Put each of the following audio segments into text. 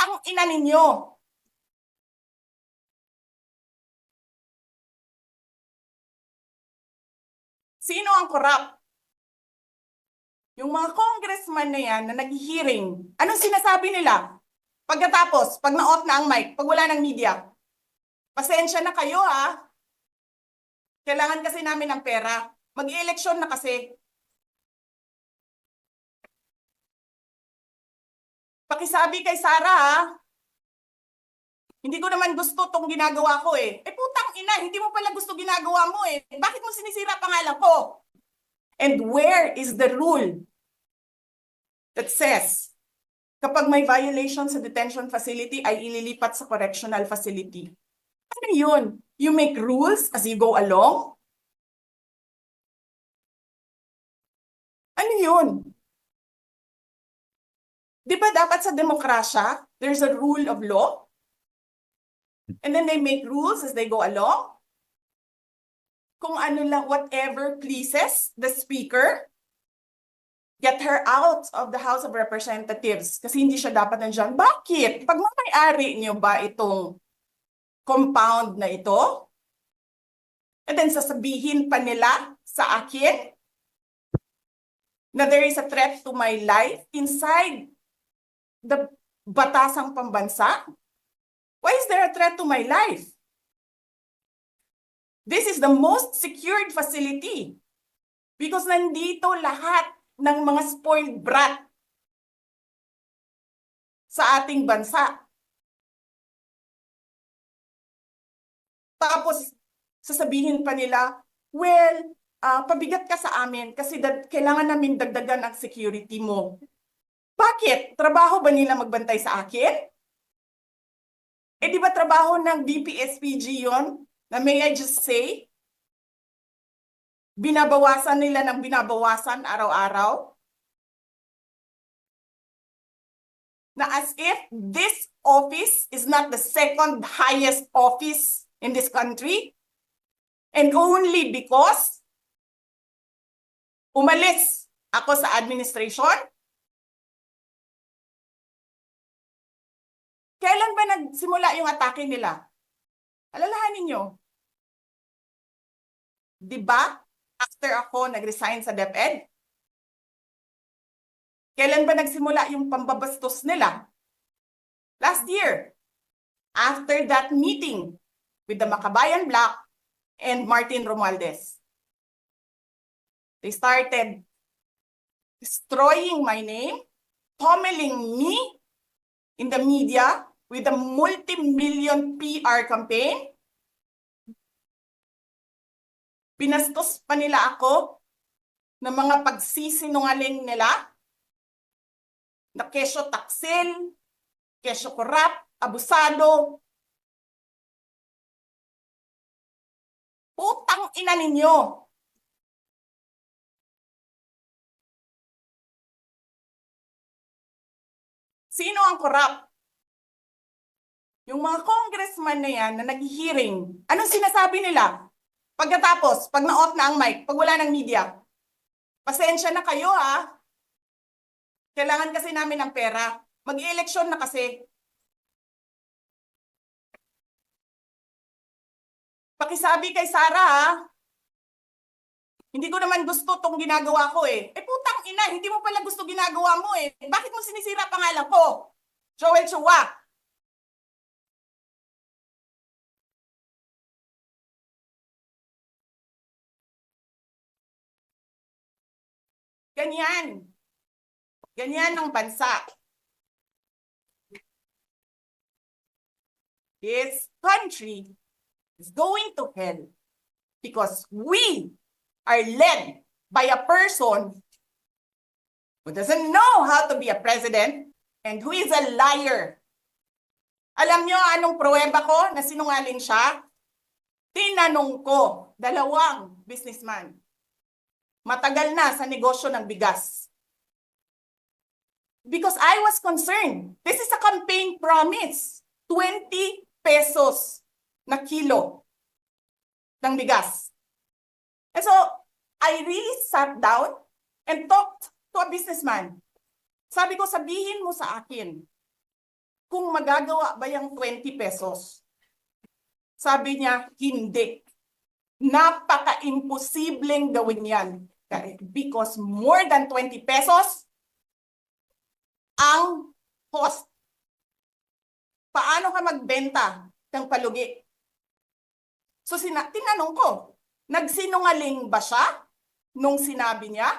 Putang ina ninyo. Sino ang corrupt? Yung mga congressman na yan na nag-hearing, anong sinasabi nila? Pagkatapos, pag na-off na ang mic, pag wala ng media, pasensya na kayo ha. Kailangan kasi namin ng pera. Mag-i-eleksyon na kasi. Pakisabi kay Sara ha. Hindi ko naman gusto tong ginagawa ko eh. Putang ina, hindi mo pala gusto ginagawa mo eh. Bakit mo sinisira pangalan ko? And where is the rule that says kapag may violation sa detention facility ay ililipat sa correctional facility? Ano yun? You make rules as you go along? Ano yun? Di ba dapat sa demokrasya, there's a rule of law? And then they make rules as they go along? Kung ano lang, whatever pleases the speaker, get her out of the House of Representatives kasi hindi siya dapat nandiyan. Bakit? Pagmamayari niyo ba itong compound na ito? And then sasabihin pa nila sa akin na there is a threat to my life inside the batasang pambansa? Why is there a threat to my life? This is the most secured facility because nandito lahat ng mga spoiled brat sa ating bansa. Tapos, sasabihin pa nila, well, pabigat ka sa amin kasi kailangan namin dagdagan ang security mo. Bakit? Trabaho ba nila magbantay sa akin? Di ba trabaho ng BPSPG yon? Na may I just say, binabawasan nila ng binabawasan araw-araw? Na as if this office is not the second highest office in this country, and only because umalis ako sa administration? Kailan ba nagsimula yung atake nila? Alalahanin nyo. Di ba? After ako nag-resign sa DepEd? Kailan ba nagsimula yung pambabastos nila? Last year. After that meeting with the Makabayan Bloc and Martin Romualdez. They started destroying my name, pummeling me in the media with a multi-million PR campaign. Pinastos pa nila ako ng mga pagsisinungaling nila na kesyo taksil, kesyo korap, abusado. Putang ina ninyo! Sino ang korap? Yung mga congressman na yan na nag-hearing, anong sinasabi nila? Pagkatapos, pag na-off na ang mic, pag wala ng media, pasensya na kayo ha. Kailangan kasi namin ng pera. Mag-i-eleksyon na kasi. Pakisabi kay Sara ha. Hindi ko naman gusto tong ginagawa ko eh. Putang ina, hindi mo pala gusto ginagawa mo eh. Bakit mo sinisira pangalan ko? Joel Chua. Ganyan. Ganyan ang bansa. This country is going to hell because we are led by a person who doesn't know how to be a president and who is a liar. Alam nyo anong pruweba ko na sinungaling siya? Tinanong ko, 2 businessman. Matagal na sa negosyo ng bigas. Because I was concerned. This is a campaign promise. 20 pesos na kilo ng bigas. And so, I really sat down and talked to a businessman. Sabi ko, sabihin mo sa akin, kung magagawa ba yung 20 pesos. Sabi niya, hindi. Napaka-imposibleng gawin yan. Because more than 20 pesos ang cost. Paano ka magbenta ng palugi? So tinanong ko, nagsinungaling ba siya nung sinabi niya?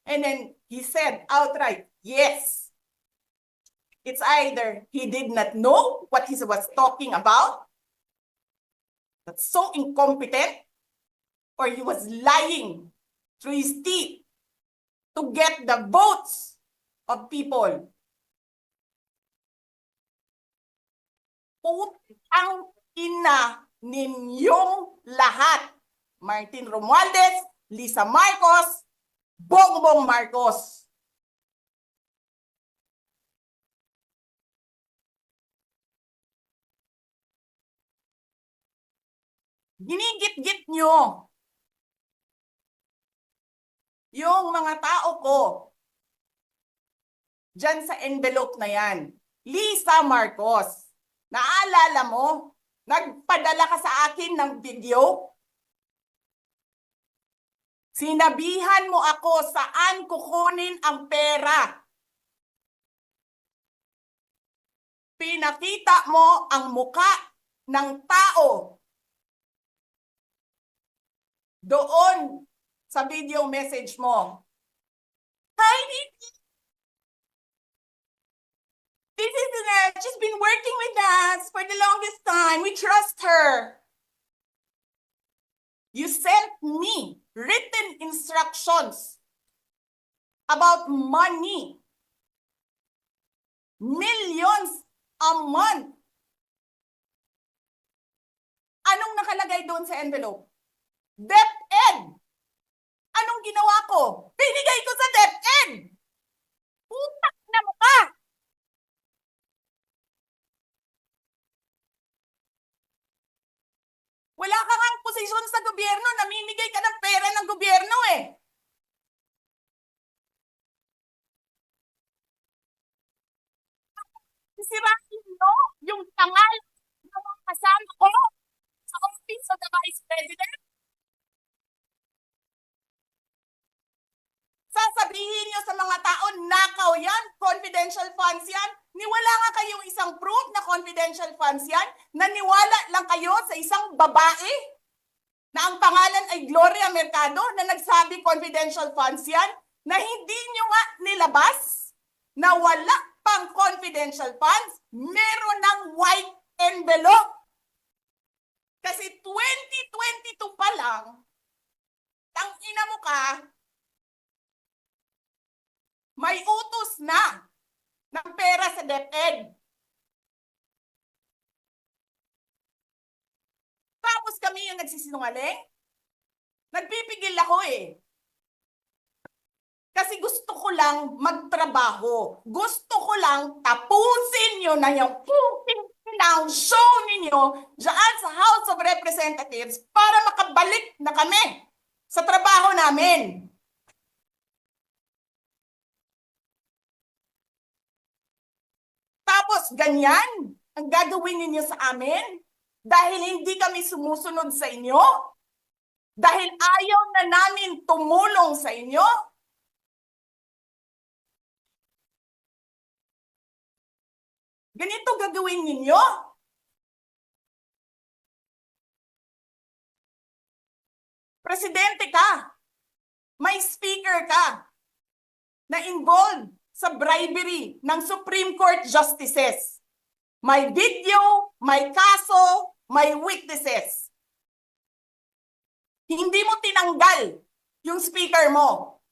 And then he said outright, yes. It's either he did not know what he was talking about, that's so incompetent, or he was lying through his teeth to get the votes of people. Putang ina ninyong lahat. Martin Romualdez, Lisa Marcos, Bongbong Marcos. Ginigit-git nyo yung mga tao ko dyan sa envelope na yan. Lisa Marcos, naalala mo, nagpadala ka sa akin ng video? Sinabihan mo ako saan kukunin ang pera. Pinakita mo ang muka ng tao doon sa video message mo. Hi, Nikki. This is she's been working with us for the longest time. We trust her. You sent me written instructions about money. Millions a month. Anong nakalagay doon sa envelope? DepEd. Anong ginawa ko? Binigay ko sa DepEd. Putak na mukha. Wala ka ngang posisyon sa gobyerno, namimigay ka ng pera ng gobyerno eh. Sisirain mo yung tangal ng mga kasama ko sa Office of the Vice President. Sasabihin nyo sa mga tao, nakaw yan, confidential funds yan. Niwala nga kayong isang proof na confidential funds yan. Naniwala lang kayo sa isang babae na ang pangalan ay Gloria Mercado na nagsabi confidential funds yan, na hindi nyo nga nilabas na wala pang confidential funds, meron ng white envelope. Kasi 2022 pa lang, tangina mo ka, may utos na ng pera sa DepEd. Tapos kami yung nagsisinungaling? Nagpipigil ako eh. Kasi gusto ko lang magtrabaho. Gusto ko lang tapusin nyo na yung show ninyo dyan sa House of Representatives para makabalik na kami sa trabaho namin. Tapos ganyan ang gagawin ninyo sa amin dahil hindi kami sumusunod sa inyo? Dahil ayaw na namin tumulong sa inyo? Ganito gagawin ninyo? Presidente ka, may speaker ka na involved sa bribery ng Supreme Court justices. May video, may kaso, may witnesses. Hindi mo tinanggal yung speaker mo.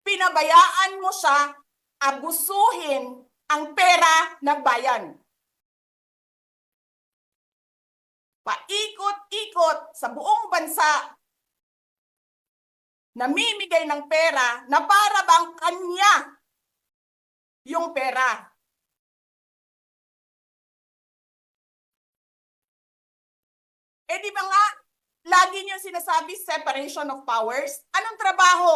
Pinabayaan mo siya abusuhin ang pera ng bayan. Paikot-ikot sa buong bansa, namimigay ng pera na para bang kanya yung pera. Eh di ba nga, lagi niyo sinasabi separation of powers? Anong trabaho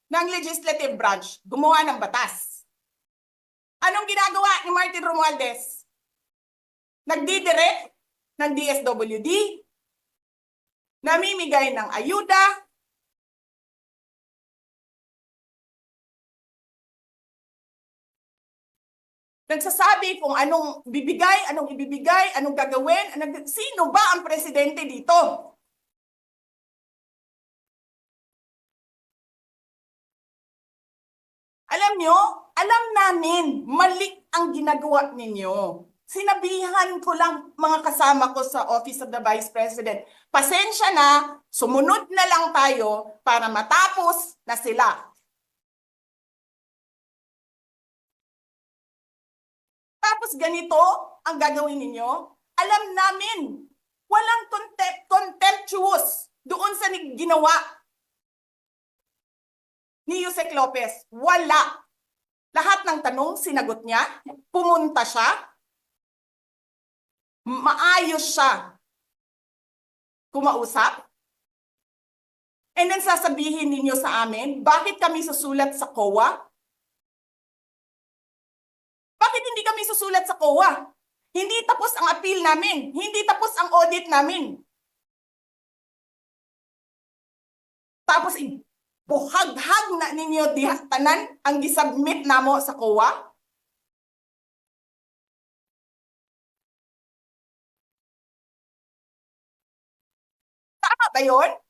ng legislative branch? Gumawa ng batas. Anong ginagawa ni Martin Romualdez? Nagdidirect ng DSWD, namimigay ng ayuda, nagsasabi kung anong bibigay, anong ibibigay, anong gagawin, sino ba ang presidente dito? Alam nyo, alam namin, mali ang ginagawa ninyo. Sinabihan ko lang mga kasama ko sa Office of the Vice President, pasensya na, sumunod na lang tayo para matapos na sila. Tapos ganito ang gagawin ninyo? Alam namin, walang contemptuous doon sa ginawa ni Yusek Lopez. Wala. Lahat ng tanong, sinagot niya. Pumunta siya. Maayos siya kumausap. And then sasabihin ninyo sa amin, bakit kami susulat sa COA? Bakit hindi kami susulat sa COA? Hindi tapos ang appeal namin. Hindi tapos ang audit namin. Tapos buhaghag na ninyo tanan ang gisubmit namo sa COA? Tama ba yun?